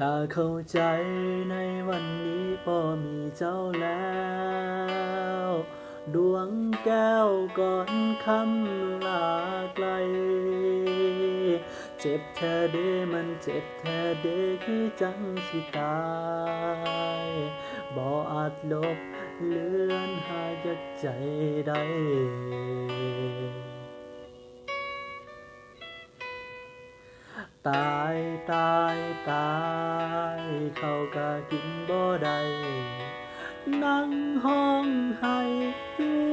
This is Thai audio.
ก็เข้าใจในวันนี้บ่มีเจ้าแล้วดวงแก้วก่อนคำลาไกลเจ็บแท้เด้มันเจ็บแท้เด้คือจังสิตายบ่อาจลบเลือนหายจากใจได้ ตายตายตายเขาก็กินบ่ได้นั่งห้องไห้อยู่